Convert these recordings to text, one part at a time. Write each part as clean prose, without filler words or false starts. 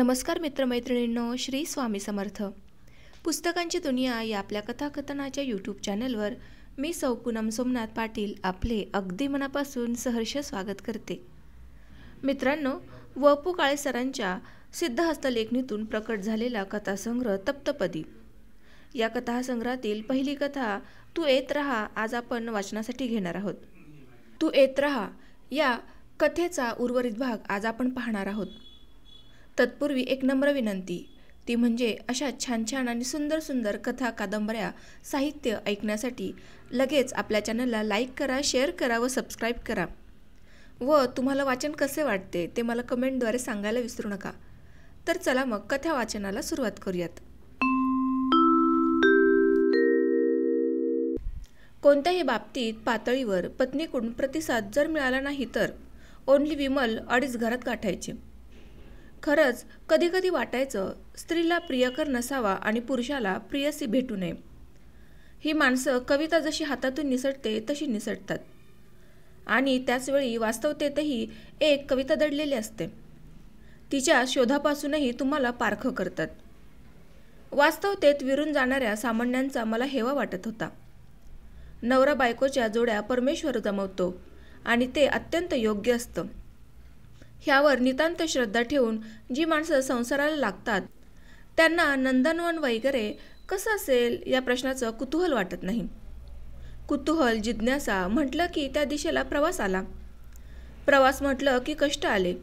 नमस्कार मित्रमैत्रिणींनो, श्री स्वामी समर्थ. पुस्तकांची दुनिया या आपल्या कथाकथनाच्या यूट्यूब चॅनलवर मी सौ पूनम सोमनाथ पाटील आपले अगदी मनापासून सहर्ष स्वागत करते. मित्रांनो, व.पु. काळे सरांच्या सिद्धहस्त लेखणीतून प्रकट झालेला कथासंग्रह तप्तपदी या कथासंग्रहातील पहिली कथा तू येत राहा आज आपण वाचनासाठी घेणार आहोत. तू येत राहा या कथेचा उर्वरित भाग आज आपण पाहणार आहोत. तत्पूर्वी एक नम्र विनंती, ती म्हणजे अशा छान छान आणि सुंदर सुंदर कथा, कादंबऱ्या, साहित्य ऐकण्यासाठी लगेच आपल्या चॅनलला लाईक करा, शेअर करा व सबस्क्राईब करा. व तुम्हाला वाचन कसे वाटते ते मला कमेंटद्वारे सांगायला विसरू नका. तर चला मग कथा वाचनाला सुरुवात करूयात. कोणत्याही बाबतीत पातळीवर पत्नीकडून प्रतिसाद जर मिळाला नाही तर ओन्ली विमल अडीच घरात गाठायचे. खरंच कधीकधी वाटायचं स्त्रीला प्रियकर नसावा आणि पुरुषाला प्रियसी भेटू नये. ही माणसं कविता जशी हातातून निसटते तशी निसटतात आणि त्याचवेळी वास्तवतेतही एक कविता दडलेली असते. तिच्या शोधापासूनही तुम्हाला पारखं करतात. वास्तवतेत विरून जाणाऱ्या सामान्यांचा मला हेवा वाटत होता. नवरा बायकोच्या जोड्या परमेश्वर जमवतो आणि ते अत्यंत योग्य असतं. ह्यावर नितांत श्रद्धा ठेवून जी माणसं संसाराला लागतात त्यांना नंदनवन वगैरे कसं असेल या प्रश्नाचं कुतूहल वाटत नाही. कुतूहल, जिज्ञासा म्हटलं की त्या दिशेला प्रवास आला, प्रवास म्हटलं की कष्ट आले.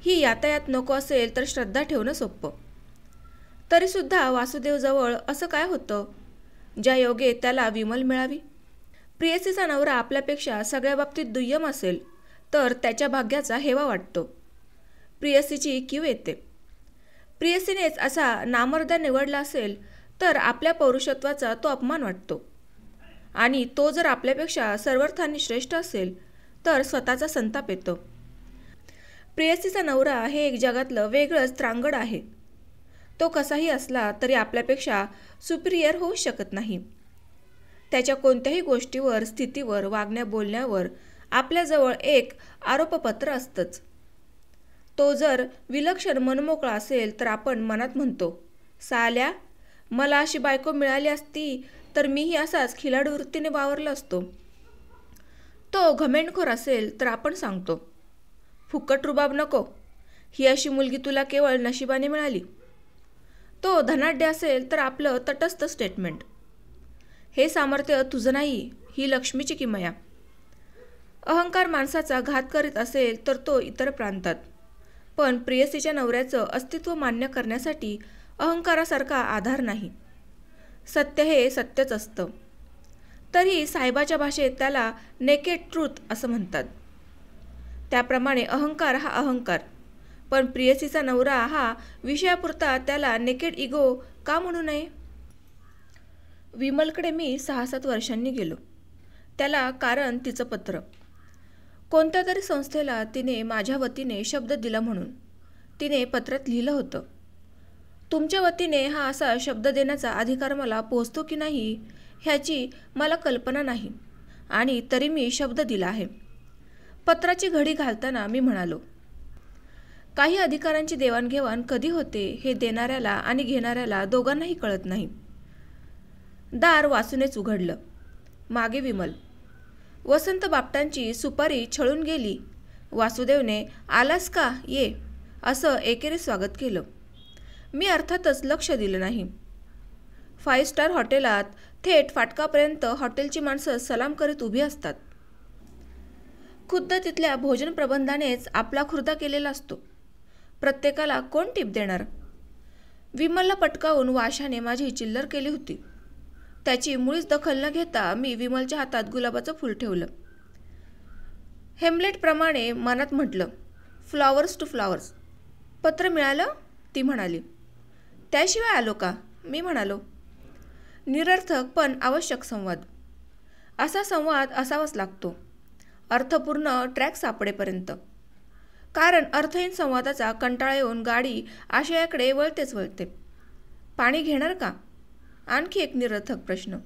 ही यातायात नको असेल तर श्रद्धा ठेवणं सोपं. तरीसुद्धा वासुदेवजवळ असं काय होतं ज्या योगे त्याला विमल मिळावी. प्रियसीचा नवरा आपल्यापेक्षा सगळ्या बाबतीत दुय्यम असेल तर त्याच्या भाग्याचा हेवा वाटतो. प्रियसीची कीव येते. प्रियसीनेच असा नामर्दा निवडला असेल तर आपल्या पौरुषत्वाचा तो अपमान वाटतो आणि तो जर आपल्यापेक्षा सर्वार्थाने श्रेष्ठ असेल तर स्वतःचा संताप येतो. प्रियसीचा नवरा हे एक जगातलं वेगळंच त्रांगड आहे. तो कसाही असला तरी आपल्यापेक्षा सुपिरियर होऊ शकत नाही. त्याच्या कोणत्याही गोष्टीवर, स्थितीवर, वागण्या बोलण्यावर आपल्याजवळ एक आरोपपत्र असतंच. तो जर विलक्षण मनमोकळा असेल तर आपण मनात म्हणतो, साल्या, मला अशी बायको मिळाली असती तर मीही असाच खिलाडू वृत्तीने वावरलो असतो. तो घमेंडखोर असेल तर आपण सांगतो, फुकट रुबाब नको, ही अशी मुलगी तुला केवळ नशिबाने मिळाली. तो धनाढ्य असेल तर आपलं तटस्थ स्टेटमेंट, हे सामर्थ्य तुझं नाही, ही लक्ष्मीची किमया. अहंकार माणसाचा घात करीत असेल तर तो इतर प्रांतात, पण प्रियसीच्या नवऱ्याचं अस्तित्व मान्य करण्यासाठी अहंकारासारखा आधार नाही. सत्य हे सत्यच असतं. तरी साहेबाच्या भाषेत त्याला नेकेड ट्रूथ असं म्हणतात. त्याप्रमाणे अहंकार हा अहंकार, पण प्रियसीचा नवरा हा विषयापुरता त्याला नेकेड इगो का म्हणू नये. विमलकडे मी 6-7 वर्षांनी गेलो. त्याला कारण तिचं पत्र. कोणत्या तरी संस्थेला तिने माझ्या वतीने शब्द दिला म्हणून तिने पत्रात लिहिलं होतं. तुमच्या वतीने हा असा शब्द देण्याचा अधिकार मला पोहोचतो की नाही ह्याची मला कल्पना नाही आणि तरी मी शब्द दिला आहे. पत्राची घडी घालताना मी म्हणालो, काही अधिकारांची देवाणघेवाण कधी होते हे देणाऱ्याला आणि घेणाऱ्याला दोघांनाही कळत नाही. दार वासूनेच उघडलं. मागे विमल. वसंत बापटांची सुपारी छळून गेली. वासुदेवने आलास का, ये असं एकेरी स्वागत केलं. मी अर्थातच लक्ष दिलं नाही. 5 स्टार हॉटेलात थेट फाटकापर्यंत हॉटेलची माणसं सलाम करीत उभी असतात. खुद्द तिथल्या भोजन प्रबंधानेच आपला खुर्दा केलेला असतो. प्रत्येकाला कोण टीप देणार. विमलला पटकावून वाशाने माझी चिल्लर केली होती. त्याची मुळीच दखल न घेता मी विमलच्या हातात गुलाबाचं फूल ठेवलं. हेमलेटप्रमाणे मनात म्हटलं, फ्लॉवर्स टू फ्लॉवर्स. पत्र मिळालं, ती म्हणाली. त्याशिवाय आलो का, मी म्हणालो. निरर्थक पण आवश्यक संवाद. असा संवाद असावाच लागतो, अर्थपूर्ण ट्रॅक सापडेपर्यंत. कारण अर्थहीन संवादाचा कंटाळा येऊन गाडी आशयाकडे वळतेच वळते. पाणी घेणार का, आणखी एक निरर्थक प्रश्न.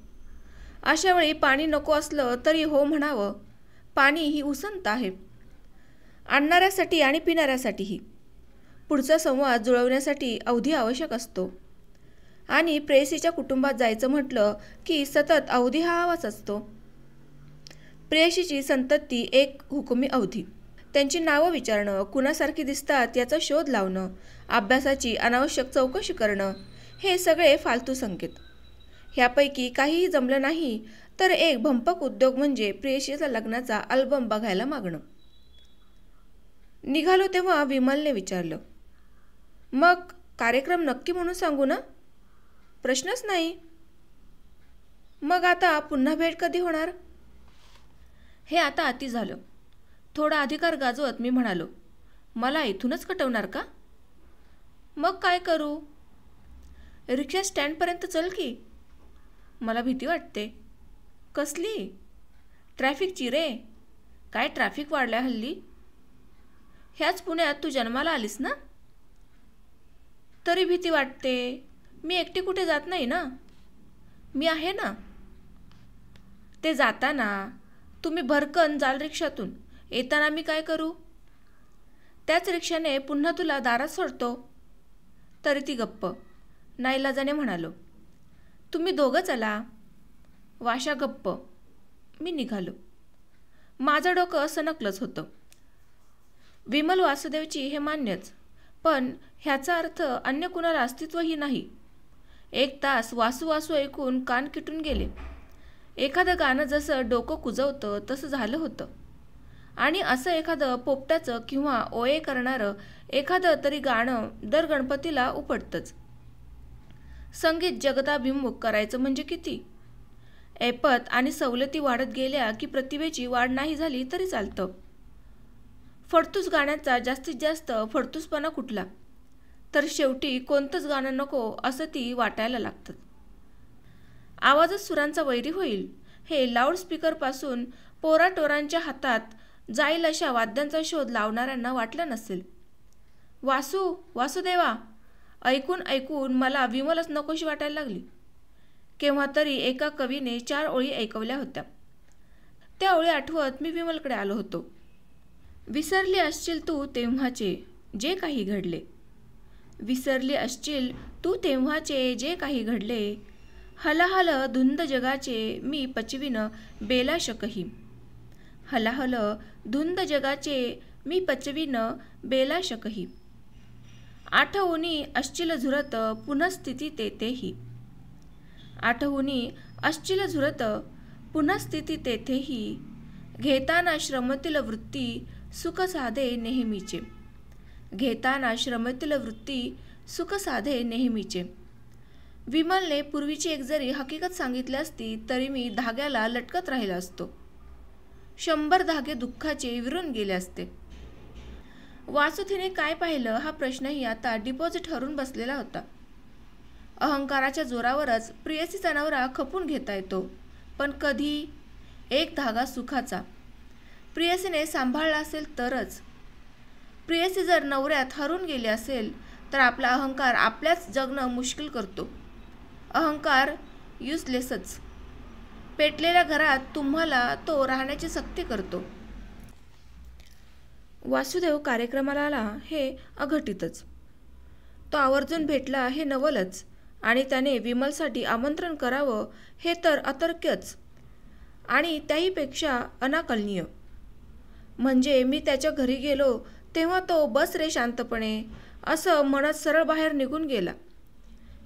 अशावेळी पाणी नको असलं तरी हो म्हणावं. पाणी ही उसंत आहे, आणणाऱ्यासाठी आणि पिणाऱ्यासाठीही. पुढचा संवाद जुळवण्यासाठी अवधी आवश्यक असतो आणि प्रेयसीच्या कुटुंबात जायचं म्हटलं की सतत अवधी हा आवाज असतो. प्रेयसीची संतती एक हुकुमी अवधी. त्यांची नावं विचारणं, कुणासारखी दिसतात याचा शोध लावणं, अभ्यासाची अनावश्यक चौकशी करणं, हे सगळे फालतू संकेत. ह्यापैकी काहीही जमलं नाही तर एक भंपक उद्योग म्हणजे प्रेयसीचा लग्नाचा अल्बम बघायला मागणं. निघालो तेव्हा विमलने विचारलं, मग कार्यक्रम नक्की म्हणून सांगू ना? प्रश्नच नाही. मग आता पुन्हा भेट कधी होणार? हे आता अति झालं. थोडा अधिकार गाजवत मी म्हणालो, मला इथूनच कटवणार का? मग काय करू? रिक्षा स्टँडपर्यंत चल की. मला भीती वाटते. कसली? ट्रॅफिकची रे. काय ट्रॅफिक वाढलाय हल्ली. ह्याच पुण्यात तू जन्माला आलीस ना? तरी भीती वाटते. मी एकटी कुठे जात नाही ना. मी आहे ना. ते जाताना तुम्ही भरकन जाल रिक्षातून, येताना मी काय करू? त्याच रिक्षाने पुन्हा तुला दारात सोडतो. तरी ती गप्प. नाईलाजाने म्हणालो, तुम्ही दोघं चला. वाशा गप्प. मी निघालो. माझं डोकं सनकलंच होतं. विमल वासुदेवची हे मान्यच, पण ह्याचा अर्थ अन्य कुणाला अस्तित्वही नाही. 1 तास वासू वासू ऐकून कान किटून गेले. एखादं गाणं जसं डोकं कुजवतं तसं झालं होतं. आणि असं एखादं पोपटाचं किंवा ओये करणारं एखादं तरी गाणं दर गणपतीला उपटतंच. संगीत जगताभिमुख करायचं म्हणजे किती? ऐपत आणि सवलती वाढत गेल्या की प्रतिभेची वाढ नाही झाली तरी चालतं. फडतूस गाण्याचा जास्तीत जास्त फडतूसपणा कुठला? तर शेवटी कोणतंच गाणं नको असं ती वाटायला लागतं. आवाजच सुरांचा वैरी होईल हे लाऊडस्पीकरपासून पोराटोरांच्या हातात जाईल अशा वाद्यांचा शोध लावणाऱ्यांना वाटलं नसेल. वासुदेवा ऐकून ऐकून मला विमलच नकोशी वाटायला लागली. केव्हा तरी एका कवीने 4 ओळी ऐकवल्या होत्या. त्या ओळी आठवत मी विमलकडे आलो होतो. विसरली असशील तू तेव्हाचे जे काही घडले. विसरली असशील तू तेव्हाचे जे काही घडले. हलाहल धुंद जगाचे मी पचविन बेलाशकही. हलाहल धुंद जगाचे मी पचविन बेलाशकही. आठवुनी असशील झुरत पुनःस्थिती तेथेही. आठवुनी असशील झुरत पुनःस्थिती तेथेही. घेताना श्रमतील वृत्ती सुख साधे नेहमीचे. घेताना श्रमतील वृत्ती सुख साधे नेहमीचे. विमलने पूर्वीची एक जरी हकीकत सांगितली असती तरी मी धाग्याला लटकत राहिला असतो. 100 धागे दुःखाचे विरून गेले असते. वासुतीने काय पाहिलं हा प्रश्नही आता डिपॉझिट हरून बसलेला होता. अहंकाराच्या जोरावरच प्रेयसीचा नवरा खपून घेता येतो, पण कधी? एक धागा सुखाचा प्रेयसीने सांभाळला असेल तरच. प्रेयसी जर नवऱ्यात हरून गेली असेल तर आपला अहंकार आपल्याच जगणं मुश्किल करतो. अहंकार युजलेसच. पेटलेल्या घरात तुम्हाला तो राहण्याची सक्ती करतो. वासुदेव कार्यक्रमाला आला हे अघटितच. तो आवर्जून भेटला हे नवलच, आणि त्याने विमलसाठी आमंत्रण करावं हे तर अतर्क्यच आणि त्याहीपेक्षा अनाकलनीय. म्हणजे मी त्याच्या घरी गेलो तेव्हा तो बस रे शांतपणे असं म्हणत सरळ बाहेर निघून गेला.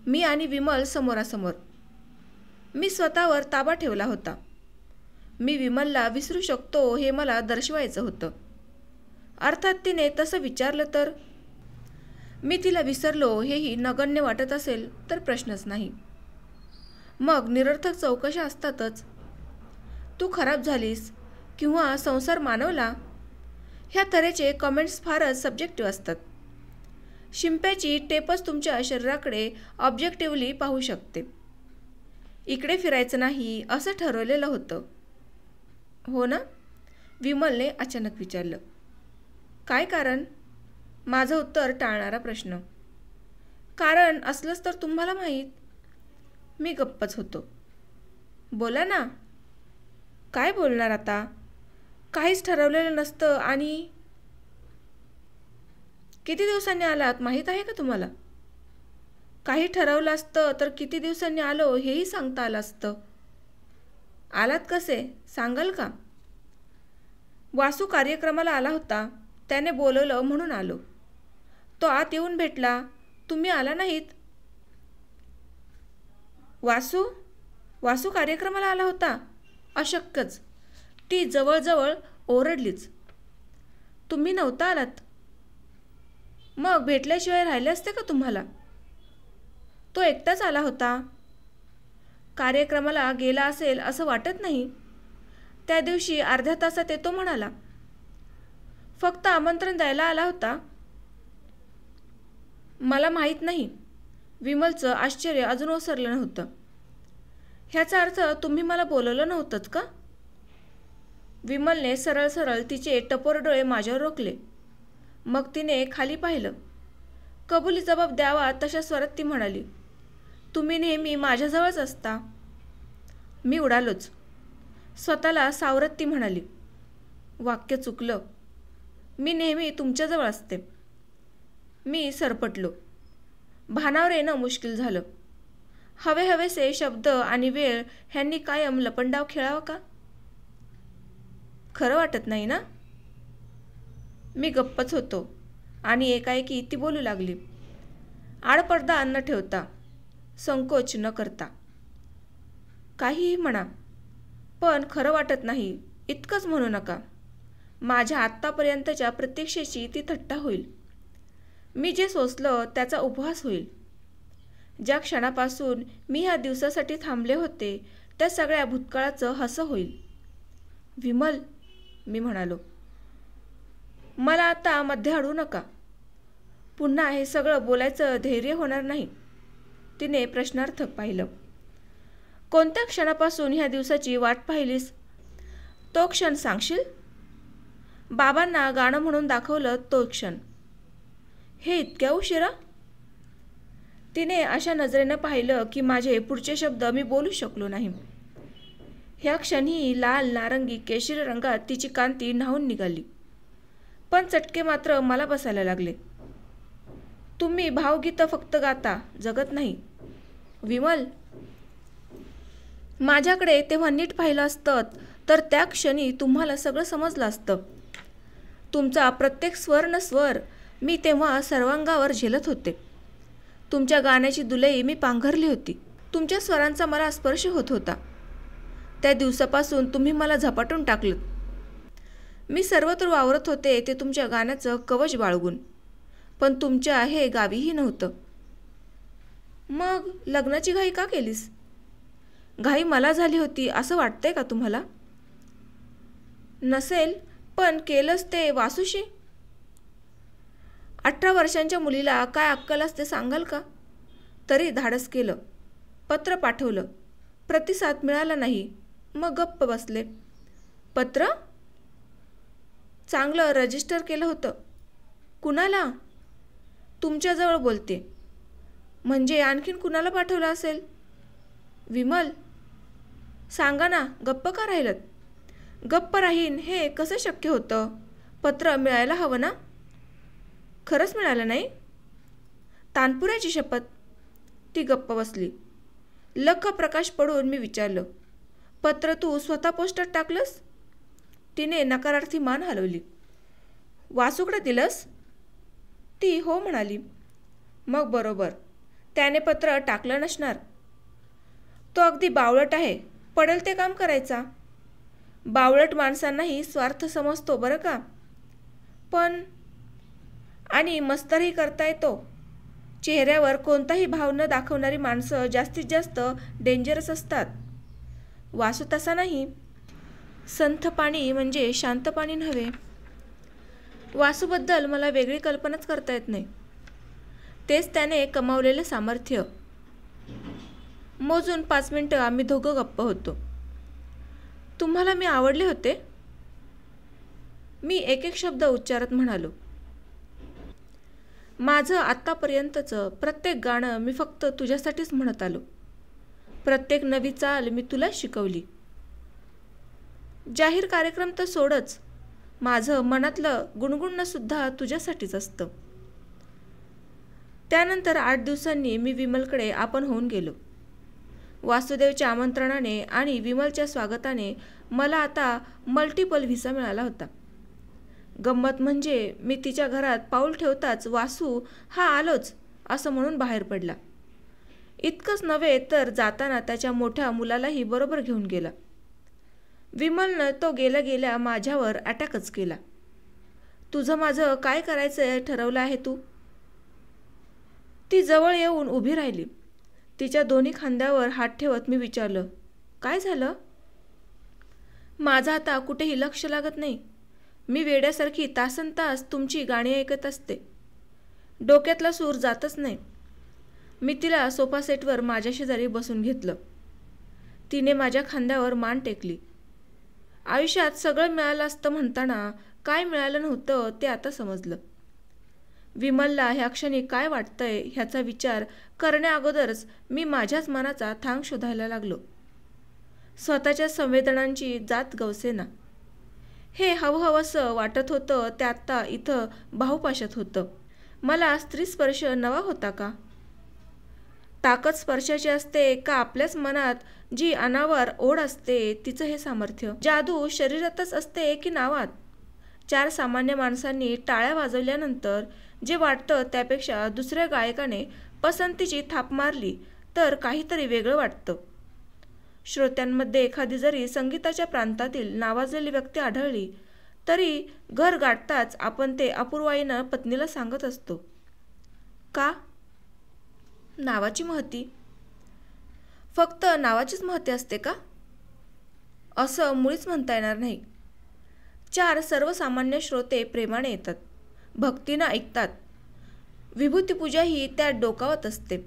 मी आणि विमल समोरासमोर. मी स्वतःवर ताबा ठेवला होता. मी विमलला विसरू शकतो हे मला दर्शवायचं होतं. अर्थात तिने तसं विचारलं तर? मी तिला विसरलो हेही नगण्य वाटत असेल तर प्रश्नच नाही. मग निरर्थक चौकशा असतातच. तू खराब झालीस किंवा संसार मानवला ह्या तऱ्हेचे कमेंट्स फारच सब्जेक्टिव्ह असतात. शिंप्याची टेपच तुमच्या शरीराकडे ऑब्जेक्टिव्हली पाहू शकते. इकडे फिरायचं नाही असं ठरवलेलं होतं. हो ना? विमलने अचानक विचारलं. काय कारण? माझं उत्तर टाळणारा प्रश्न. कारण असलंच तर तुम्हाला माहीत. मी गप्पच होतो. बोला ना. काय बोलणार आता? काहीच ठरवलेलं नसतं आणि किती दिवसांनी आलात माहीत आहे का तुम्हाला? काही ठरवलं असतं तर किती दिवसांनी आलो हेही सांगता आलं असतं. आलात कसे सांगाल का? वासू कार्यक्रमाला आला होता, त्याने बोलवलं म्हणून आलो. तो आत येऊन भेटला, तुम्ही आला नाहीत. वासू वासू कार्यक्रमाला आला होता? अशक्यच. ती जवळजवळ ओरडलीच. तुम्ही नव्हता आलात. मग भेटल्याशिवाय राहिले असते का तुम्हाला? तो एकटाच आला होता. कार्यक्रमाला गेला असेल असं वाटत नाही. त्या दिवशी अर्ध्या तासात येतो म्हणाला. फक्त आमंत्रण द्यायला आला होता? मला माहीत नाही. विमलचं आश्चर्य अजून ओसरलं नव्हतं. ह्याचा अर्थ तुम्ही मला बोलवलं नव्हतंच का? विमलने सरळ सरळ तिचे टपोर डोळे माझ्यावर रोखले. मग तिने खाली पाहिलं. कबुली जबाब द्यावा तशा स्वरात ती म्हणाली, तुम्ही नेहमी माझ्याजवळच असता. मी उडालोच. स्वतःला सावरत ती म्हणाली, वाक्य चुकलं. मी नेहमी तुमच्याजवळ असते. मी सरपटलो. भानावर येणं मुश्किल झालं. हवेहवेसे शब्द आणि वेळ ह्यांनी कायम लपंडाव खेळावा का? खरं वाटत नाही ना? मी गप्पच होतो आणि एकाएकी ती बोलू लागली. आडपडदा न ठेवता, संकोच न करता. काहीही म्हणा, पण खरं वाटत नाही इतकंच म्हणू नका. माझ्या आत्तापर्यंतच्या प्रतीक्षेची ती थट्टा होईल. मी जे सोसलं त्याचा उपहास होईल. ज्या क्षणापासून मी ह्या दिवसासाठी थांबले होते त्या सगळ्या भूतकाळाचं हसं होईल. विमल, मी म्हणालो, मला आता मध्ये अडवू नका. पुन्हा हे सगळं बोलायचं धैर्य होणार नाही. तिने प्रश्नार्थक पाहिलं. कोणत्या क्षणापासून ह्या दिवसाची वाट पाहिलीस? तो क्षण सांगशील? बाबांना गाणं म्हणून दाखवलं तो क्षण. हे इतक्या उशिरा? तिने अशा नजरेनं पाहिलं की माझे पुढचे शब्द मी बोलू शकलो नाही. ह्या क्षणी लाल, नारंगी, केशरी रंगात तिची कांती न्हाऊन निघाली. पण चटके मात्र मला बसायला लागले. तुम्ही भावगीतं फक्त गाता, जगत नाही. विमल, माझ्याकडे तेव्हा नीट पाहिलं असतं तर त्या क्षणी तुम्हाला सगळं समजलं असतं. तुमचा प्रत्येक स्वर न स्वर मी तेव्हा सर्वांगावर झेलत होते. तुमच्या गाण्याची दुलई मी पांघरली होती. तुमच्या स्वरांचा मला स्पर्श होत होता. त्या दिवसापासून तुम्ही मला झपाटून टाकलं. मी सर्वत्र वावरत होते ते तुमच्या गाण्याचं कवच बाळगून, पण तुमच्या हे गावीही नव्हतं. मग लग्नाची घाई का केलीस? घाई मला झाली होती असं वाटतंय का तुम्हाला? नसेल, पण केलंच ते वासूशी. 18 वर्षांच्या मुलीला काय अक्कल असते सांगाल का? तरी धाडस केलं. पत्र पाठवलं. प्रतिसाद मिळाला नाही. मग गप्प बसले. पत्र? चांगलं रजिस्टर केलं होतं. कुणाला? तुमच्याजवळ बोलते. म्हणजे आणखीन कुणाला पाठवलं असेल? विमल, सांगा ना, गप्प का राहिलत? गप्प राहीन हे कसं शक्य होतं? पत्र मिळायला हवं ना? खरंच मिळालं नाही? तानपुऱ्याची शपथ. ती गप्प बसली. लख प्रकाश पडून मी विचारलं, पत्र तू स्वतः पोस्टात टाकलंस? तिने नकारार्थी मान हलवली. वासूकडे दिलंस? ती हो म्हणाली. मग बरोबर, त्याने पत्र टाकलं नसणार. तो अगदी बावळट आहे. पडेल ते काम करायचा. बावळट माणसांनाही स्वार्थ समजतो बरं का. पण आणि मस्तरही करता येतो. चेहऱ्यावर कोणताही भाव न दाखवणारी माणसं जास्तीत जास्त डेंजरस असतात. वासू तसा नाही. संथ पाणी म्हणजे शांत पाणी नव्हे. वासूबद्दल मला वेगळी कल्पनाच करता येत नाही. तेच त्याने कमावलेलं सामर्थ्य. मोजून 5 मिनिटं आम्ही दोघं गप्प होतो. तुम्हाला मी आवडले होते? मी एक एक शब्द उच्चारत म्हणालो. माझं आत्तापर्यंतचं प्रत्येक गाणं मी फक्त तुझ्यासाठीच म्हणत आलो. प्रत्येक नवी चाल मी तुला शिकवली. जाहीर कार्यक्रम तर सोडच, माझं मनातलं गुणगुणणंसुद्धा तुझ्यासाठीच असतं. त्यानंतर 8 दिवसांनी मी विमलकडे आपण होऊन गेलो. वासुदेवच्या आमंत्रणाने आणि विमलच्या स्वागताने मला आता मल्टिपल व्हिसा मिळाला होता. गंमत म्हणजे मी तिच्या घरात पाऊल ठेवताच वासू हा आलोच असं म्हणून बाहेर पडला. इतकंच नव्हे तर जाताना त्याच्या मोठ्या मुलालाही बरोबर घेऊन गेला. विमलनं तो गेल्या गेल्या माझ्यावर अटॅकच केला. तुझं माझं काय करायचं ठरवलं आहे तू? ती जवळ येऊन उभी राहिली. तिच्या दोन्ही खांद्यावर हात ठेवत मी विचारलं, काय झालं? माझं आता कुठेही लक्ष लागत नाही. मी वेड्यासारखी तासनतास तुमची गाणी ऐकत असते. डोक्यातला सूर जातच नाही. मी तिला सोफा सेटवर माझ्या शेजारी बसून घेतलं. तिने माझ्या खांद्यावर मान टेकली. आयुष्यात सगळं मिळालं असतं म्हणताना काय मिळालं नव्हतं ते आता समजलं. विमलला ह्या क्षणी काय वाटतंय ह्याचा विचार करण्याअगोदरच मी माझ्याच मनाचा थांग शोधायला लागलो. स्वतःच्या संवेदनांची जात गवसेना. हे हवहवसं वाटत होतं ते आत्ता इथं बाहुपाशात होतं. मला स्त्रीस्पर्श नवा होता का? ताकद स्पर्शाची असते का आपल्याच मनात जी अनावर ओढ असते तिचं हे सामर्थ्य? जादू शरीरातच असते की नावात? 4 सामान्य माणसांनी टाळ्या वाजवल्यानंतर जे वाटतं त्यापेक्षा दुसऱ्या गायकाने पसंतीची थाप मारली तर काहीतरी वेगळं वाटतं. श्रोत्यांमध्ये एखादी जरी संगीताच्या प्रांतातील नावाजलेली व्यक्ती आढळली तरी घर गाठताच आपण ते अपूर्वाईनं पत्नीला सांगत असतो. का? नावाची महती. फक्त नावाचीच महती असते का? असं मुळीच म्हणता येणार नाही. 4 सर्वसामान्य श्रोते प्रेमाने येतात, भक्तीनं ऐकतात. विभूतीपूजाही त्यात डोकावत असते.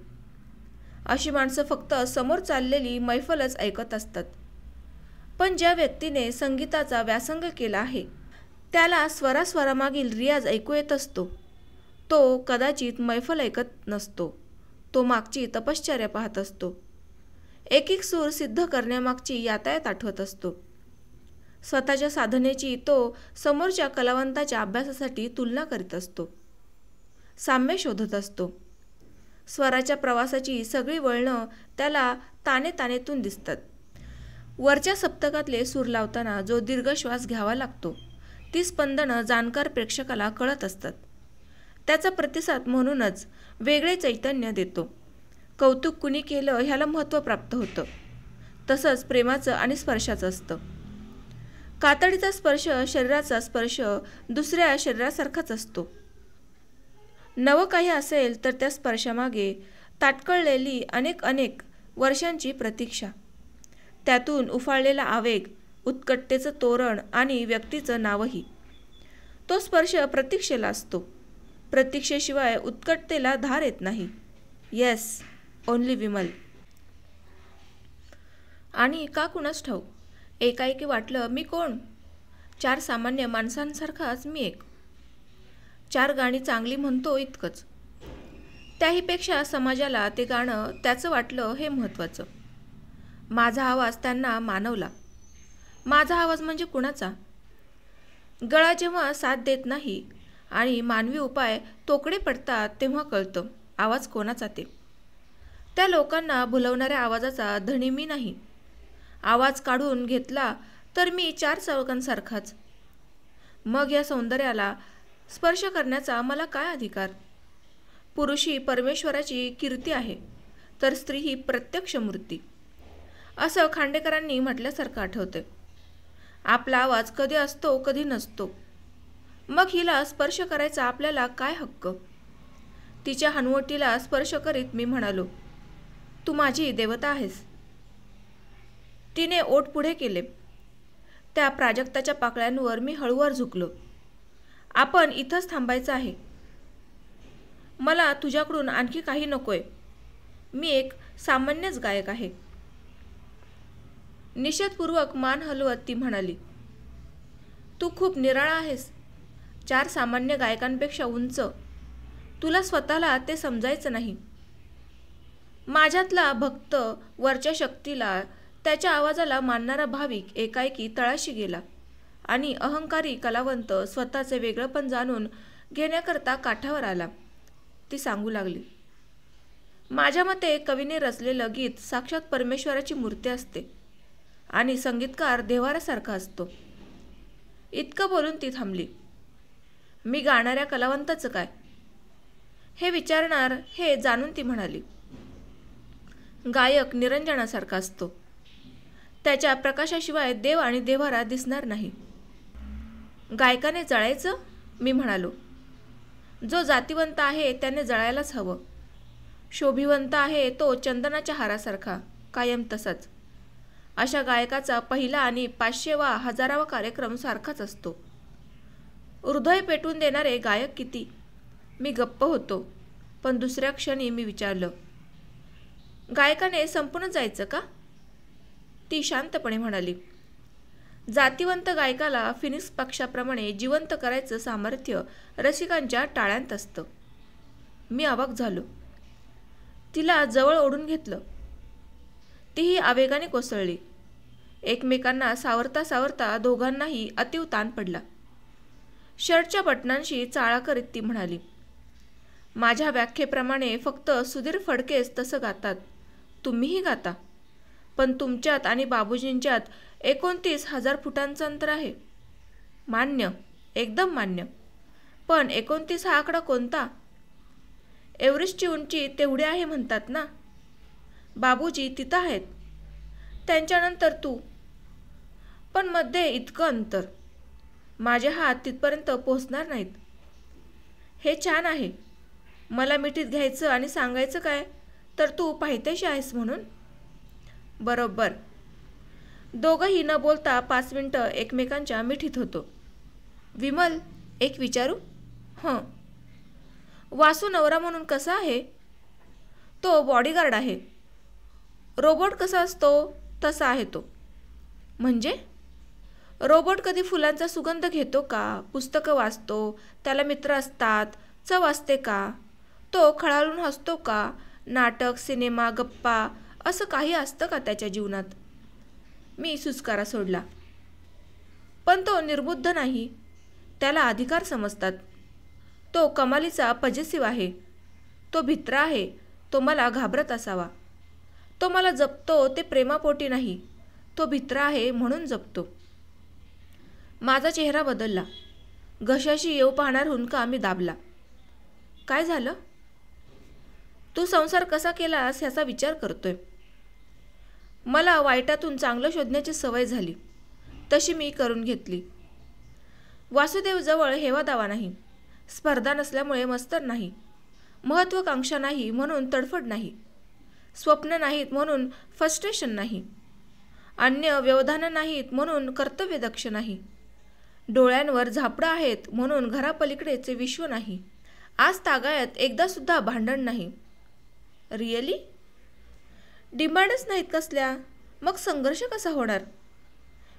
अशी माणसं फक्त समोर चाललेली मैफलच ऐकत असतात. पण ज्या व्यक्तीने संगीताचा व्यासंग केला आहे त्याला स्वरास्वरामागील रियाज ऐकू येत असतो. तो कदाचित मैफल ऐकत नसतो. तो मागची तपश्चर्या पाहत असतो. एक सूर सिद्ध करण्यामागची यातायात आठवत असतो. स्वतःच्या साधनेची तो समोरच्या कलावंताच्या अभ्यासासाठी तुलना करीत असतो. साम्य शोधत असतो. स्वराच्या प्रवासाची सगळी वळणं त्याला ताने तानेतून दिसतात. वरच्या सप्तकातले सूर लावताना जो दीर्घ श्वास घ्यावा लागतो ती स्पंदनं जाणकार प्रेक्षकाला कळत असतात. त्याचा प्रतिसाद म्हणूनच वेगळे चैतन्य देतो. कौतुक कुणी केलं ह्याला महत्त्व प्राप्त होतं. तसंच प्रेमाचं आणि स्पर्शाचं असतं. कातडीचा स्पर्श शरीराचा स्पर्श दुसऱ्या शरीरासारखाच असतो. नवं काही असेल तर त्या स्पर्शामागे ताटकळलेली अनेक वर्षांची प्रतीक्षा, त्यातून उफाळलेला आवेग, उत्कटतेचं तोरण आणि व्यक्तीचं नावही. तो स्पर्श प्रतीक्षेला असतो. प्रतीक्षेशिवाय उत्कटतेला धार येत नाही. Yes, only Vimal. आणि का कुणास ठाऊक एकाएकी वाटलं मी कोण? 4 सामान्य माणसांसारखाच मी एक. 4 गाणी चांगली म्हणतो इतकंच. त्याहीपेक्षा समाजाला ते गाणं त्याचं वाटलं हे महत्त्वाचं. माझा आवाज त्यांना मानवला. माझा आवाज म्हणजे कुणाचा? गळा जेव्हा साथ देत नाही आणि मानवी उपाय तोकडे पडतात तेव्हा कळतं आवाज कोणाचा ते. त्या लोकांना भुलवणाऱ्या आवाजाचा धणी मी नाही. आवाज काढून घेतला तर मी 4 चौघांसारखाच. मग या सौंदर्याला स्पर्श करण्याचा मला काय अधिकार? पुरुष ही परमेश्वराची कीर्ती आहे तर स्त्री ही प्रत्यक्ष मूर्ती, असं खांडेकरांनी म्हटल्यासारखं आठवतं. आपला आवाज कधी असतो कधी नसतो. मग हिला स्पर्श करायचा आपल्याला काय हक्क? तिच्या हनुवटीला स्पर्श करीत मी म्हणालो, तू माझी देवता आहेस. तिने ओठ पुढे केले. त्या प्राजक्ताच्या पाकळ्यांवर मी हळूवार झुकलो. आपण इथंच थांबायचं आहे. मला तुझ्याकडून आणखी काही नकोय. मी एक सामान्यच गायक आहे. निषेधपूर्वक मान हलवत ती म्हणाली, तू खूप निराळा आहेस. 4 सामान्य गायकांपेक्षा उंच. तुला स्वतःला ते समजायचं नाही. माझ्यातला भक्त वरच्या शक्तीला, त्याच्या आवाजाला मानणारा भाविक एकाएकी तळाशी गेला आणि अहंकारी कलावंत स्वतःचे वेगळेपण जाणून घेण्याकरता काठावर आला. ती सांगू लागली. माझ्या मते कवीने रचलेलं गीत साक्षात परमेश्वराची मूर्ती असते आणि संगीतकार देव्हाऱ्यासारखा असतो. इतकं बोलून ती थांबली. मी गाणाऱ्या कलावंताचं काय हे विचारणार हे जाणून ती म्हणाली. गायक निरंजनासारखा असतो. त्याच्या प्रकाशाशिवाय देव आणि देव्हारा दिसणार नाही. गायकाने जळायचं? मी म्हणालो. जो जातिवंत आहे त्याने जळायलाच हवं. शोभिवंत आहे तो चंदनाच्या हारासारखा, कायम तसाच. अशा गायकाचा पहिला आणि 500 वा 1000 कार्यक्रम सारखाच असतो. हृदय पेटून देणारे गायक किती? मी गप्प होतो, पण दुसऱ्या क्षणी मी विचारलं, गायकाने संपून जायचं का? ती शांतपणे म्हणाली, जातिवंत गायकाला फिनिक्स पक्षाप्रमाणे जिवंत करायचं सामर्थ्य रसिकांच्या टाळ्यांत असतं. मी अवाक झालो. तिला जवळ ओढून घेतलं. तीही आवेगाने कोसळली. एकमेकांना सावरता सावरता दोघांनाही अतीव ताण पडला. शर्टच्या बटनांशी चाळा करीत ती म्हणाली, माझ्या व्याख्येप्रमाणे फक्त सुधीर फडकेच तसं गातात. तुम्हीही गाता, पण तुमच्यात आणि बाबूजींच्यात 29,000 फुटांचं अंतर आहे. मान्य, एकदम मान्य. पण 29 हा आकडा कोणता? एव्हरेस्टची उंची तेवढी आहे म्हणतात ना. बाबूजी तिथं आहेत, त्यांच्यानंतर तू. पण मध्ये इतकं अंतर. माझे हात तिथपर्यंत पोहोचणार नाहीत. हे छान आहे. मला मिठीत घ्यायचं आणि सांगायचं काय तर तू पाहितेशी आहेस म्हणून. बरोबर. दोघंही न बोलता 5 मिनिटं एकमेकांच्या मिठीत होतो. विमल, एक विचारू? हं. वासू नवरा म्हणून कसा आहे? तो बॉडीगार्ड आहे. रोबोट कसा असतो तसा आहे तो. म्हणजे? रोबोट कधी फुलांचा सुगंध घेतो का? पुस्तकं वाचतो, त्याला मित्र असतात, चव असते का? तो खळाळून हसतो का? नाटक, सिनेमा, गप्पा असं काही असतं का त्याच्या जीवनात? मी सुस्कारा सोडला. पण तो निर्बुद्ध नाही. त्याला अधिकार समजतात. तो कमालीचा पजेसिव्ह आहे. तो भित्रा आहे. तो मला घाबरत असावा. तो मला जपतो ते प्रेमापोटी नाही. तो भित्रा आहे म्हणून जपतो. माझा चेहरा बदलला. घशाशी येऊ पाहणार हुंदका मी दाबला. काय झालं? तू संसार कसा केलास ह्याचा विचार करतोय. मला वाईटातून चांगलं शोधण्याची सवय झाली. तशी मी करून घेतली. वासुदेवजवळ हेवादावा नाही. स्पर्धा नसल्यामुळे मत्सर नाही. महत्त्वाकांक्षा नाही म्हणून तडफड नाही. स्वप्न नाहीत म्हणून फ्रस्ट्रेशन नाही. अन्य व्यवधानं नाहीत म्हणून कर्तव्यदक्ष नाही. डोळ्यांवर झापडं आहेत म्हणून घरापलीकडेचे विश्व नाही. आज तागायत एकदासुद्धा भांडण नाही. रिअली? डिमांडच नाहीत कसल्या, मग संघर्ष कसा होणार?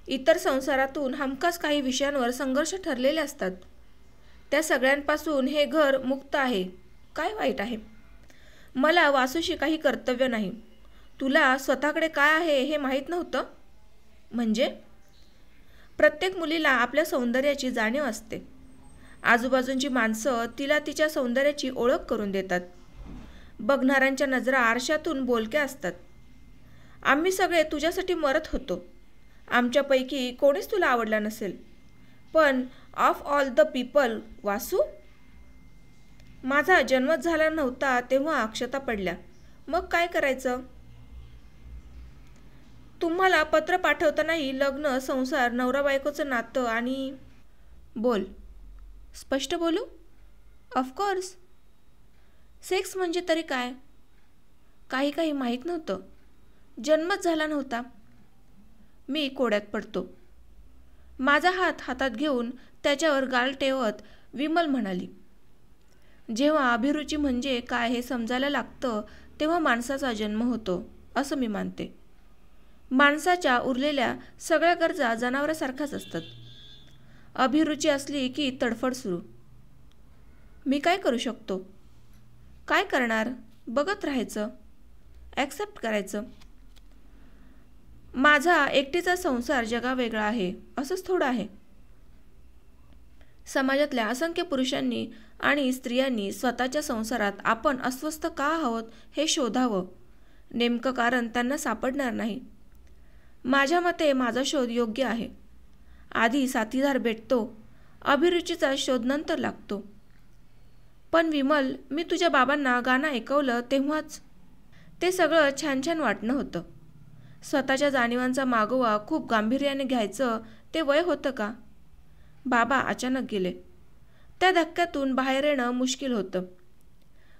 इतर संसारातून हमखास काही विषयांवर संघर्ष ठरलेले असतात. त्या सगळ्यांपासून हे घर मुक्त आहे. काय वाईट आहे? मला वासूशी काही कर्तव्य नाही. तुला स्वतःकडे काय आहे हे माहीत नव्हतं? म्हणजे? प्रत्येक मुलीला आपल्या सौंदर्याची जाणीव असते. आजूबाजूंची माणसं तिला तिच्या सौंदर्याची ओळख करून देतात. बघणाऱ्यांच्या नजरा आरशातून बोलक्या असतात. आम्ही सगळे तुझ्यासाठी मरत होतो. आमच्यापैकी कोणीच तुला आवडला नसेल. पण ऑफ ऑल द पीपल वासू? माझा जन्मच झाला नव्हता तेव्हा अक्षता पडल्या. मग काय करायचं? तुम्हाला पत्र पाठवतानाही लग्न, संसार, नवरा बायकोचं नातं आणि... बोल. स्पष्ट बोलू? ऑफकोर्स. सेक्स म्हणजे तरी काय? काही माहीत नव्हतं. जन्मच झाला नव्हता. मी कोड्यात पडतो. माझा हात हातात घेऊन त्याच्यावर गाल ठेवत विमल म्हणाली, जेव्हा अभिरुची म्हणजे काय हे समजायला लागतं तेव्हा माणसाचा जन्म होतो असं मी मानते. माणसाच्या उरलेल्या सगळ्या गरजा जनावरासारखाच असतात. अभिरुची असली की तडफड सुरू. मी काय करू शकतो? काय करणार? बघत राहायचं. ॲक्सेप्ट करायचं. माझा एकटीचा संसार जगावेगळा आहे असंच थोडं आहे. समाजातल्या असंख्य पुरुषांनी आणि स्त्रियांनी स्वतःच्या संसारात आपण अस्वस्थ का आहोत हे शोधावं. नेमकं कारण त्यांना सापडणार नाही. माझ्या मते माझा शोध योग्य आहे. आधी साथीदार भेटतो, अभिरुचीचा शोध नंतर लागतो. पण विमल, मी तुझ्या बाबांना गाणं ऐकवलं तेव्हाच ते सगळं छान छान वाटणं होतं. स्वतःच्या जाणीवांचा मागोवा खूप गांभीर्याने घ्यायचं ते वय होतं का? बाबा अचानक गेले. त्या धक्क्यातून बाहेर येणं मुश्किल होतं.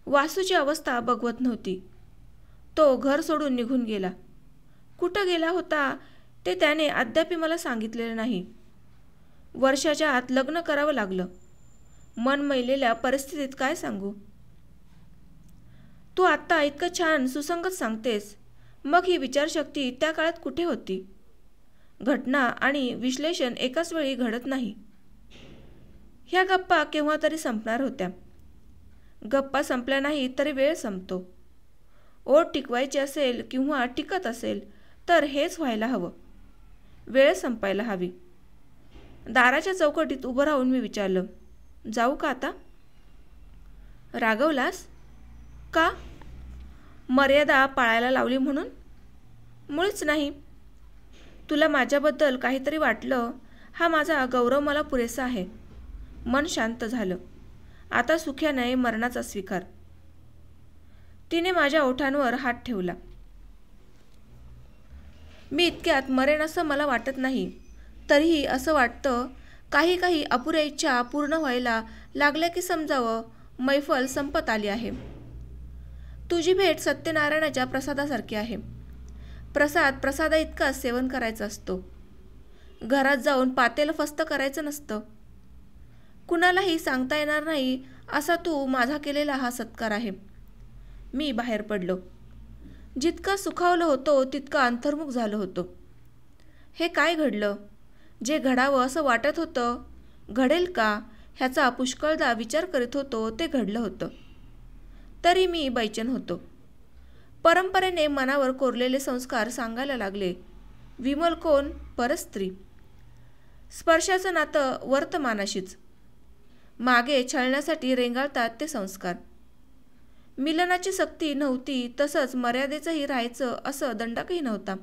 वासूची अवस्था बघवत नव्हती. तो घर सोडून निघून गेला. कुठं गेला होता ते त्याने अद्याप मला सांगितलेलं नाही. वर्षाच्या आत लग्न करावं लागलं. मन मैलेल्या परिस्थितीत काय सांगू? तू आत्ता इतकं छान सुसंगत सांगतेस, मग ही विचारशक्ती त्या काळात कुठे होती? घटना आणि विश्लेषण एकाच वेळी घडत नाही. ह्या गप्पा केव्हा तरी संपणार होत्या. गप्पा संपल्या नाही तरी वेळ संपतो. ओढ टिकवायची असेल किंवा टिकत असेल तर हेच व्हायला हवं. वेळ संपायला हवी. दाराच्या चौकटीत उभं राहून मी विचारलं, जाऊ का आता? रागवलास का? मर्यादा पाळायला लावली म्हणून? मुळीच नाही. तुला माझ्याबद्दल काहीतरी वाटलं, हा माझा गौरव मला पुरेसा आहे. मन शांत झालं. आता सुख्याने मरणाचा स्वीकार. तिने माझ्या ओठांवर हात ठेवला. मी इतक्यात मरेन असं मला वाटत नाही. तरीही असं वाटतं, काही काही अपुऱ्या इच्छा पूर्ण व्हायला लागल्या की समजावं मैफल संपत आली आहे. तुझी भेट सत्यनारायणाच्या प्रसादासारखी आहे. प्रसादा इतकाच सेवन करायचा असतो. घरात जाऊन पातेलं फस्त करायचं नसतं. कुणालाही सांगता येणार नाही असा तू माझा केलेला हा सत्कार आहे. मी बाहेर पडलो. जितका सुखावलं होतो तितका अंतर्मुख झालो होतो. हे काय घडलं? जे घडावं असं वाटत होतं, घडेल का ह्याचा पुष्कळदा विचार करीत होतो ते घडलं होतं. तरी मी बैचन होतो. परंपरेने मनावर कोरलेले संस्कार सांगायला लागले. विमल कोण? परस्त्री. स्पर्शाचं नातं वर्तमानाशीच. मागे छळण्यासाठी रेंगाळतात ते संस्कार. मिलनाची सक्ती नव्हती, तसंच मर्यादेचंही राहायचं असं दंडकही नव्हता.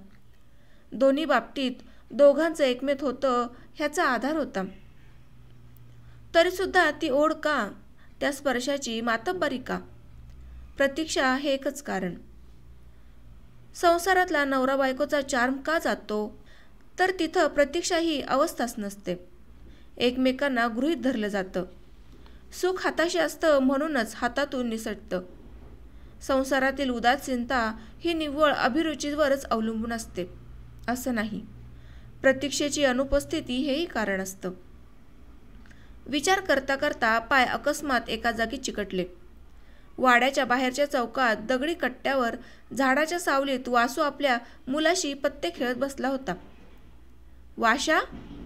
दोन्ही बाबतीत दोघांचं एकमेत होतं ह्याचा आधार होता. तरीसुद्धा ती ओढ का? त्या स्पर्शाची मातब्बरी का? प्रतीक्षा हे एकच कारण. संसारातला नवरा बायकोचा चार्म का जातो? तर तिथं प्रतीक्षा ही अवस्थाच नसते. एकमेकांना गृहीत धरलं जातं. सुख हाताशी असतं म्हणूनच हातातून निसटतं. संसारातील उदासीनता ही निव्वळ अभिरुचीवरच अवलंबून असते असं नाही. प्रतीक्षेची अनुपस्थिती हेही कारण असतं. विचार करता करता पाय अकस्मात एका जागी चिकटले. वाड्याच्या बाहेरच्या चौकात दगडी कट्ट्यावर झाडाच्या सावलीत वासू आपल्या मुलाशी पत्ते खेळत बसला होता. वाशा,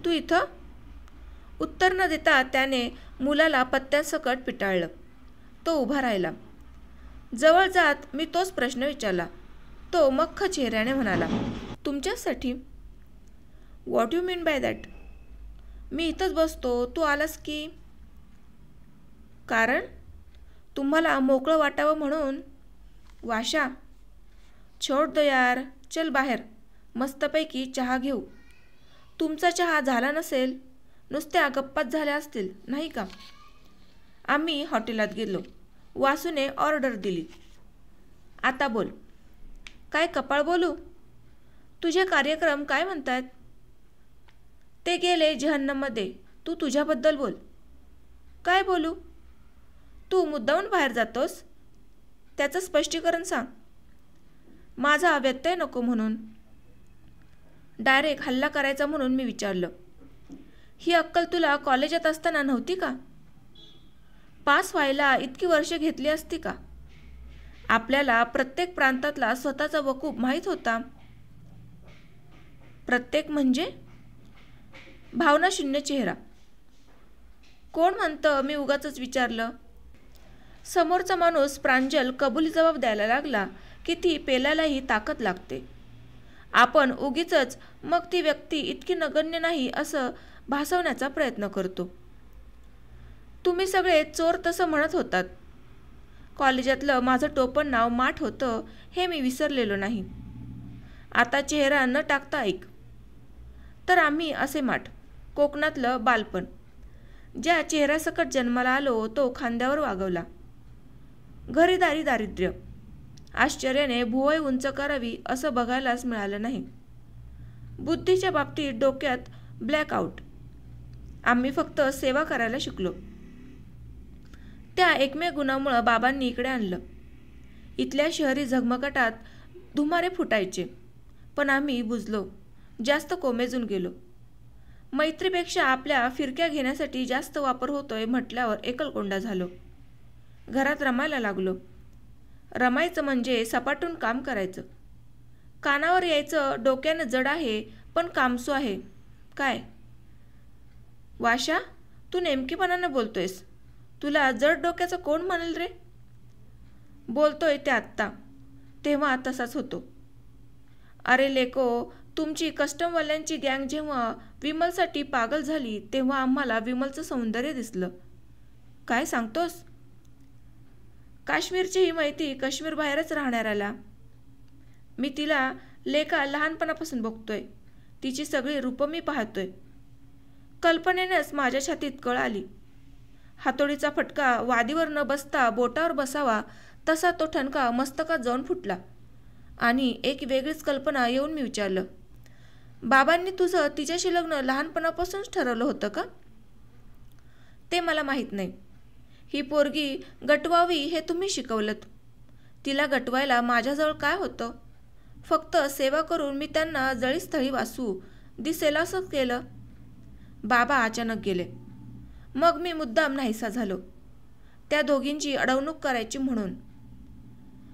तू इथं? उत्तर न देता त्याने मुलाला पत्त्यांसकट पिटाळलं. तो उभा राहिला. जवळ जात मी तोच प्रश्न विचारला. तो मख्ख चेहऱ्याने म्हणाला, तुमच्यासाठी? What you mean by that? मी इथंच बसतो, तू आलास की? कारण? तुम्हाला मोकळं वाटावं म्हणून. वाशा, छोड दो यार, चल बाहेर, मस्तपैकी चहा घेऊ. तुमचा चहा झाला नसेल, नुसत्या गप्पाच झाल्या असतील नाही का? आम्ही हॉटेलात गेलो. वासूने ऑर्डर दिली. आता बोल. काय कपाळ बोलू? तुझे कार्यक्रम काय म्हणतात? ते गेले जहन्नममध्ये. तू तुझ्याबद्दल बोल. काय बोलू? तू मुद्दामून बाहेर जातोस? त्याचं स्पष्टीकरण सांग. माझा व्यत्यय नको म्हणून. डायरेक्ट हल्ला करायचा म्हणून मी विचारलं. ही अक्कल तुला कॉलेजात असताना नव्हती का? पास व्हायला इतकी वर्षे घेतली असती का? आपल्याला प्रत्येक प्रांतातला स्वतःचा वकूफ माहीत होता. प्रत्येक म्हणजे? भावनाशून्य चेहरा. कोण म्हणतं मी उगाचच विचारलं? समोरचा माणूस प्रांजल कबुली जबाब द्यायला लागला की ती पेलायलाही ताकद लागते. आपण उगीचच मग ती व्यक्ती इतकी नगण्य नाही असं भासवण्याचा प्रयत्न करतो. तुम्ही सगळे चोर तसं म्हणत होतात. कॉलेजातलं माझं टोपण नाव माठ होतं हे मी विसरलेलो नाही. आता चेहरा न टाकता ऐक. तर आम्ही असे माठ, कोकणातलं बालपण. ज्या चेहऱ्यासकट जन्माला आलो तो खांद्यावर वागवला. घरीदारी दारिद्र्य. आश्चर्याने भुवई उंच करावी असं बघायलाच मिळालं नाही. बुद्धीच्या बाबतीत डोक्यात ब्लॅकआउट. आम्ही फक्त सेवा करायला शिकलो. त्या एकमेव गुणामुळं बाबांनी इकडे आणलं. इथल्या शहरी झगमगाटात धुमारे फुटायचे, पण आम्ही बुजलो, जास्त कोमेजून गेलो. मैत्रीपेक्षा आपल्या फिरक्या घेण्यासाठी जास्त वापर होतोय म्हटल्यावर एकलकोंडा झालो. घरात रमायला लागलो. रमायचं म्हणजे सपाटून काम करायचं. कानावर यायचं डोक्यानं जड आहे पण कामसू आहे. काय वाशा, तू नेमकीपणानं बोलतोयस. तुला जड डोक्याचं कोण म्हणाल रे? बोलतोय ते आत्ता, तेव्हा तसाच होतो. अरे लेको, तुमची कस्टमवाल्यांची गँग जेव्हा विमलसाठी पागल झाली तेव्हा आम्हाला विमलचं सौंदर्य दिसलं. काय सांगतोस? काश्मीरची ही माहिती काश्मीर बाहेरच राहणाऱ्याला. मी तिला लेका लहानपणापासून बघतोय. तिची सगळी रूपं मी पाहतोय. कल्पनेनेच माझ्या छातीत कळ आली. हातोडीचा फटका वादीवर न बसता बोटावर बसावा तसा तो ठणका मस्तकात जाऊन फुटला. आणि एक वेगळीच कल्पना येऊन मी विचारलं, बाबांनी तुझं तिच्याशी लग्न लहानपणापासूनच ठरवलं होतं का? ते मला माहीत नाही. ही पोरगी गटवावी हे तुम्ही शिकवलंत. तिला गटवायला माझ्याजवळ काय होतं? फक्त सेवा करून मी त्यांना जळीस्थळी वासू दिसेल असं केलं. बाबा अचानक गेले. मग मी मुद्दाम नाहीसा झालो, त्या दोघींची अडवणूक करायची म्हणून.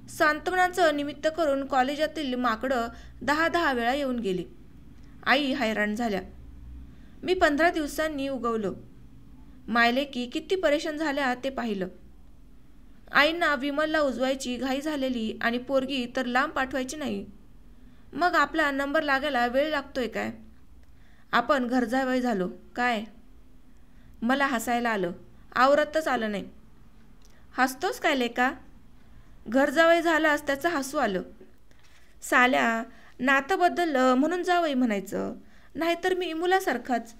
सांत्वनाचं निमित्त करून कॉलेजातील माकडं 10-10 वेळा येऊन गेली. आई हैराण झाल्या. मी 15 दिवसांनी उगवलो. मायलेकी किती परेशान झाल्या ते पाहिलं. आईंना विमलला उजवायची घाई झालेली आणि पोरगी तर लांब पाठवायची नाही. मग आपला नंबर लागायला वेळ लागतोय काय? आपण घरजावई झालो काय? मला हसायला आलं. आवरतच आलं नाही. हसतोस काय लेका? घरजावई झालास त्याचं हसू आलं. साल्या, नातं बदललं म्हणून जावई म्हणायचं, नाहीतर मी मुलासारखाच.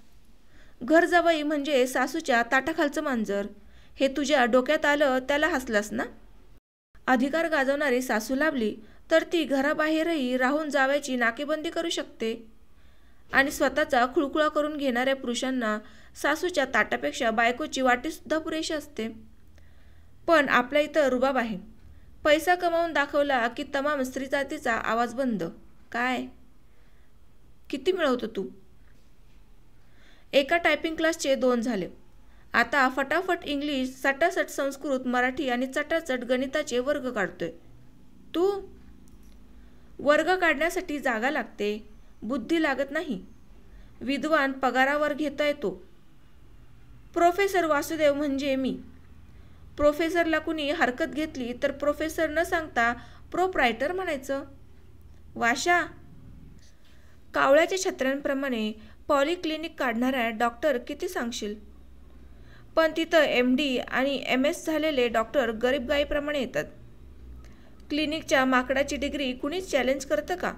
घरजावई म्हणजे सासूच्या ताटाखालचं मांजर. हे तुझ्या डोक्यात आलं त्याला हसलास ना? अधिकार गाजवणारी सासू लाभली तर ती घराबाहेरही राहून जावयाची नाकेबंदी करू शकते. आणि स्वतःचा खुळखुळा करून घेणाऱ्या पुरुषांना सासूच्या ताटापेक्षा बायकोची वाटीसुद्धा पुरेशी असते. पण आपल्या इथं रुबाब आहे. पैसा कमावून दाखवला की तमाम स्त्री जातीचा आवाज बंद. काय किती मिळवतो तू? एका टायपिंग क्लासचे 2 झाले. आता फटाफट इंग्लिश, सटासट संस्कृत, मराठी आणि चटाचट गणिताचे वर्ग काढतोय. तू वर्ग काढण्यासाठी जागा लागते, बुद्धी लागत नाही. विद्वान पगारावर घेता येतो. प्रोफेसर वासुदेव म्हणजे मी. प्रोफेसरला कुणी हरकत घेतली तर प्रोफेसर न सांगता प्रोप्रायटर म्हणायचं. वाशा, कावळ्याच्या छत्र्यांप्रमाणे पॉलिक्लिनिक काढणाऱ्या डॉक्टर किती सांगशील? पण तिथं MD आणि MS झालेले डॉक्टर गरीबगाईप्रमाणे येतात. क्लिनिकच्या माकडाची डिग्री कुणीच चॅलेंज करतं का?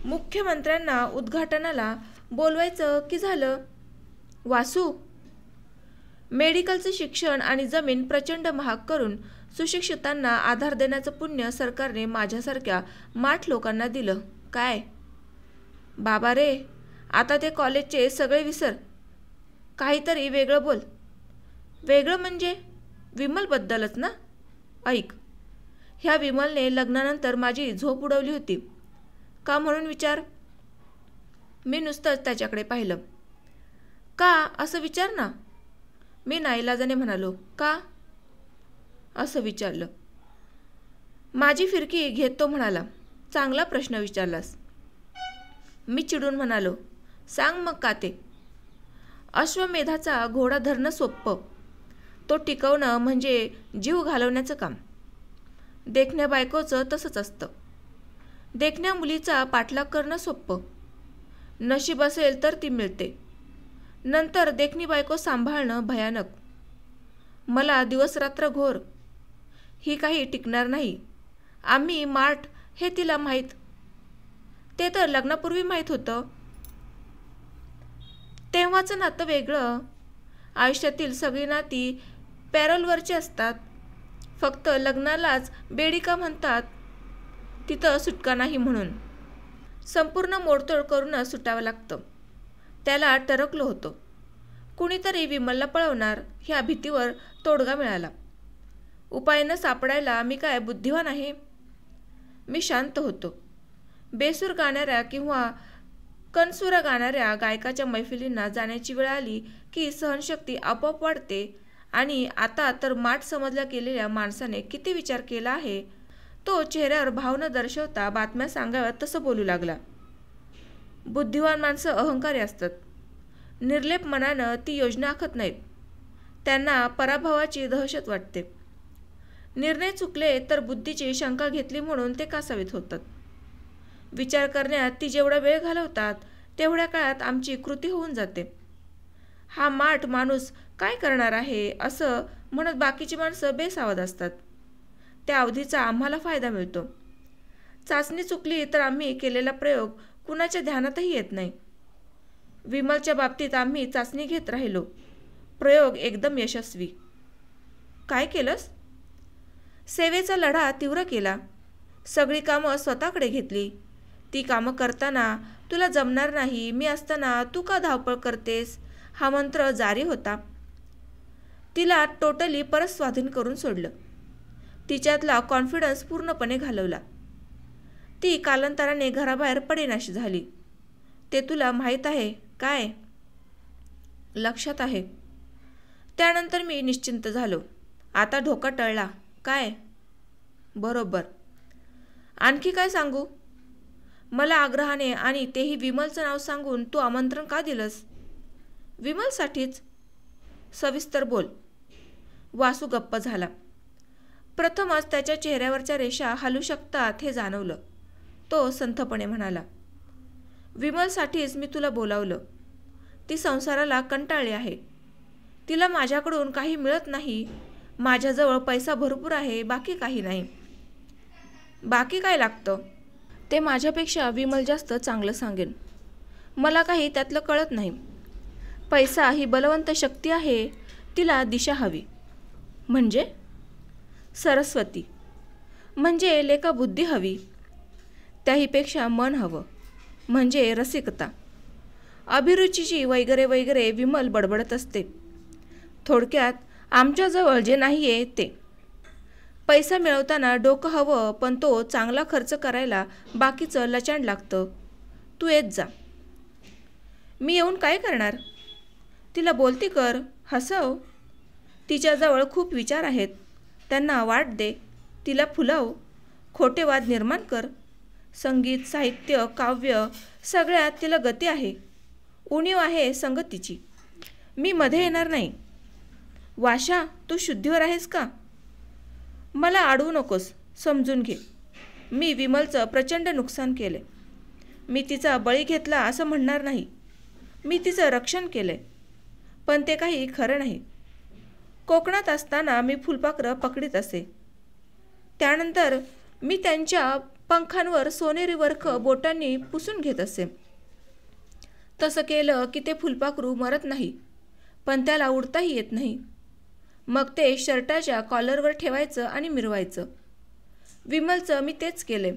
मुख्यमंत्र्यांना उद्घाटनाला बोलवायचं की झालं. वासू, मेडिकलचं शिक्षण आणि जमीन प्रचंड महाग करून सुशिक्षितांना आधार देण्याचं पुण्य सरकारने माझ्यासारख्या माठ लोकांना दिलं. काय बाबा रे, आता ते कॉलेजचे सगळे विसर. काहीतरी वेगळं बोल. वेगळं म्हणजे विमलबद्दलच ना? ऐक, ह्या विमलने लग्नानंतर माझी झोप उडवली होती का म्हणून विचार. मी नुसतंच त्याच्याकडे पाहिलं. का असं विचार ना. मी नाईलाजाने म्हणालो. का असं विचारलं. माझी फिरकी घेत तो म्हणाला, चांगला प्रश्न विचारलास. मी चिडून म्हणालो, सांग मग का ते. अश्वमेधाचा घोडा धरणं सोपं, तो टिकवणं म्हणजे जीव घालवण्याचं काम. देखण्या बायकोचं तसंच असतं. देखण्या मुलीचा पाठलाग करणं सोपं. नशीब असेल तर ती मिळते. नंतर देखणी बायको सांभाळणं भयानक. मला दिवसरात्र घोर. ही काही टिकणार नाही. आम्ही मार्ट हे तिला माहीत. ते तर लग्नापूर्वी माहीत होतं. तेव्हाचं नातं वेगळं. आयुष्यातील सगळी नाती पॅरोलवरची असतात. फक्त लग्नालाच बेडिका म्हणतात. तिथं सुटका नाही म्हणून. संपूर्ण मोडतोड करूनच सुटावं लागतं. त्याला टरकलो होतो. कुणीतरी विमलला पळवणार ह्या भीतीवर तोडगा मिळाला. उपाय न सापडायला मी काय बुद्धिवान आहे? मी शांत होतो. बेसूर गाणाऱ्या किंवा कनसुरा गाणाऱ्या गायकाच्या मैफिलींना जाण्याची वेळ आली की सहनशक्ती आपोआप वाढते. आणि आता तर माठ समजल्या गेलेल्या माणसाने किती विचार केला आहे. तो चेहऱ्यावर भाव न दर्शवता बातम्या सांगाव्यात तसं बोलू लागला. बुद्धिवान माणसं अहंकारी असतात. निर्लेप मनानं ती योजना आखत नाहीत. त्यांना पराभवाची दहशत वाटते. निर्णय चुकले तर बुद्धीची शंका घेतली म्हणून ते कासावीत होतात. विचार करण्यात ती जेवढा वेळ घालवतात तेवढ्या काळात आमची कृती होऊन जाते. हा माठ माणूस काय करणार आहे असं म्हणत बाकीची माणसं बेसावध असतात. त्या अवधीचा आम्हाला फायदा मिळतो. चाचणी चुकली तर आम्ही केलेला प्रयोग कुणाच्या ध्यानातही येत नाही. विमलच्या बाबतीत आम्ही चाचणी घेत राहिलो. प्रयोग एकदम यशस्वी. काय केलंस? सेवेचा लढा तीव्र केला. सगळी कामं स्वतःकडे घेतली. ती कामं करताना तुला जमणार नाही, मी असताना तू का धावपळ करतेस हा मंत्र जारी होता. तिला टोटली परत स्वाधीन करून सोडलं. तिच्यातला कॉन्फिडन्स पूर्णपणे घालवला. ती कालांतराने घराबाहेर पडेनाशी झाली. ते तुला माहीत आहे काय? लक्षात आहे. त्यानंतर मी निश्चिंत झालो. आता धोका टळला. काय? बरोबर. आणखी काय सांगू? मला आग्रहाने आणि तेही विमलचं नाव सांगून तू आमंत्रण का दिलंस? विमलसाठीच. सविस्तर बोल. वासू गप्प झाला. प्रथमच त्याच्या चेहऱ्यावरच्या रेषा हलू शकतात हे जाणवलं. तो संथपणे म्हणाला, विमलसाठीच मी तुला बोलावलं. ती संसाराला कंटाळली आहे. तिला माझ्याकडून काही मिळत नाही. माझ्याजवळ पैसा भरपूर आहे, बाकी काही नाही. बाकी काय लागतं? ते माझ्यापेक्षा विमल जास्त चांगलं सांगेन. मला काही त्यातलं कळत नाही. पैसा ही बलवंत शक्ती आहे. तिला दिशा हवी. म्हणजे? सरस्वती. म्हणजे लेका बुद्धी हवी. त्याहीपेक्षा मन हवं. म्हणजे रसिकता. अभिरुचीची वगैरे वगैरे विमल बडबडत असते. थोडक्यात आमच्याजवळ जे नाही आहे ते. पैसा मिळवताना डोकं हवं, पण तो चांगला खर्च करायला बाकीचं लचांड लागतं. तू येत जा. मी येऊन काय करणार? तिला बोलती कर, हसव. तिच्याजवळ खूप विचार आहेत. त्यांना वाट दे. तिला फुलव. खोटे वाद निर्माण कर. संगीत, साहित्य, काव्य सगळ्यात तिला गती आहे. उणीव आहे संगतीची. मी मध्ये येणार नाही. वाशा, तू शुद्धीवर आहेस का? मला अडवू नकोस. समजून घे. मी विमलचं प्रचंड नुकसान केले. मी तिचा बळी घेतला असं म्हणणार नाही. मी तिचं रक्षण केलंय. पण ते काही खरं नाही. कोकणात असताना मी फुलपाखरं पकडीत असे. त्यानंतर मी त्यांच्या पंखांवर सोनेरी वर्ख बोटांनी पुसून घेत असे. तसं केलं की ते फुलपाखरू मरत नाही, पण त्याला उडताही येत नाही. मग ते शर्टाच्या कॉलरवर ठेवायचं आणि मिरवायचं. विमलचं मी तेच केले.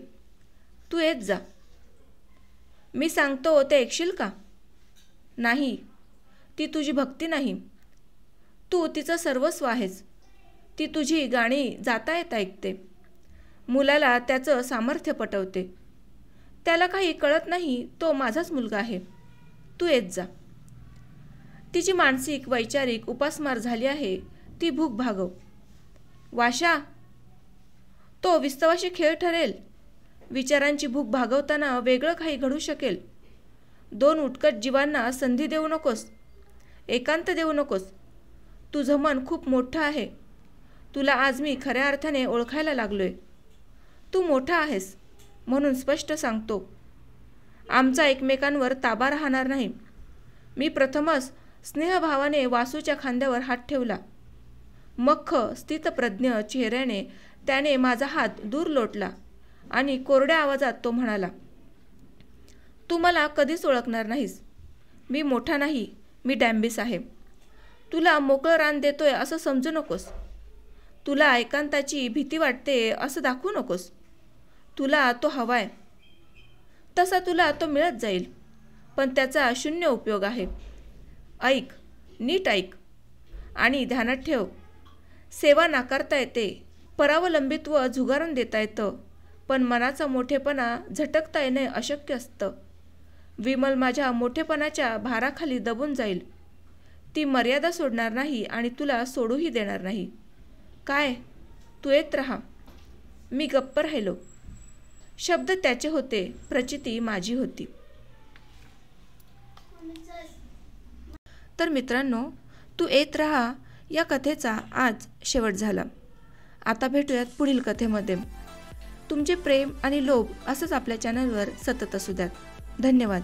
तू येत जा. मी सांगतो ते ऐकशील का? नाही. ती तुझी भक्ती नाही. तू तिचं सर्वस्व आहेस. ती तुझी गाणी जाता येता ऐकते. मुलाला त्याचं सामर्थ्य पटवते. त्याला काही कळत नाही. तो माझाच मुलगा आहे. तू येत जा. तिची मानसिक वैचारिक उपासमार झाली आहे. ती भूक भागव. वाशा, तो विस्तवाशी खेळ ठरेल. विचारांची भूक भागवताना वेगळं काही घडू शकेल. दोन उटकट जीवांना संधी देऊ नकोस. एकांत देऊ नकोस. तुझं मन खूप मोठं आहे. तुला आज मी खऱ्या अर्थाने ओळखायला लागलोय. तू मोठा आहेस म्हणून स्पष्ट सांगतो, आमचा एकमेकांवर ताबा राहणार नाही. मी प्रथमच स्नेहभावाने वासूच्या खांद्यावर हात ठेवला. मख्ख स्थितप्रज्ञ चेहऱ्याने त्याने माझा हात दूर लोटला आणि कोरड्या आवाजात तो म्हणाला, तू मला कधीच ओळखणार नाहीस. मी मोठा नाही, मी डॅम्बिस आहे. तुला मोकळं रान देतोय असं समजू नकोस. तुला एकांताची भीती वाटते असं दाखवू नकोस. तुला तो हवाय तसा तुला तो मिळत जाईल, पण त्याचा शून्य उपयोग आहे. ऐक, नीट ऐक आणि ध्यानात ठेव. सेवा नाकारता येते, परावलंबित्व झुगारून देता येतं, पण मनाचा मोठेपणा झटकता येणे अशक्य असतं. विमल माझ्या मोठेपणाच्या भाराखाली दबून जाईल. ती मर्यादा सोडणार नाही आणि तुला सोडूही देणार नाही. काय, तू येत राहा. मी गप्प राहिलो. शब्द त्याचे होते, प्रचिती माझी होती. तर मित्रांनो, तू येत राहा या कथेचा आज शेवट झाला. आता भेटूयात पुढील कथेमध्ये. तुमचे प्रेम आणि लोभ असंच आपल्या चॅनलवर सतत असू द्यात. धन्यवाद.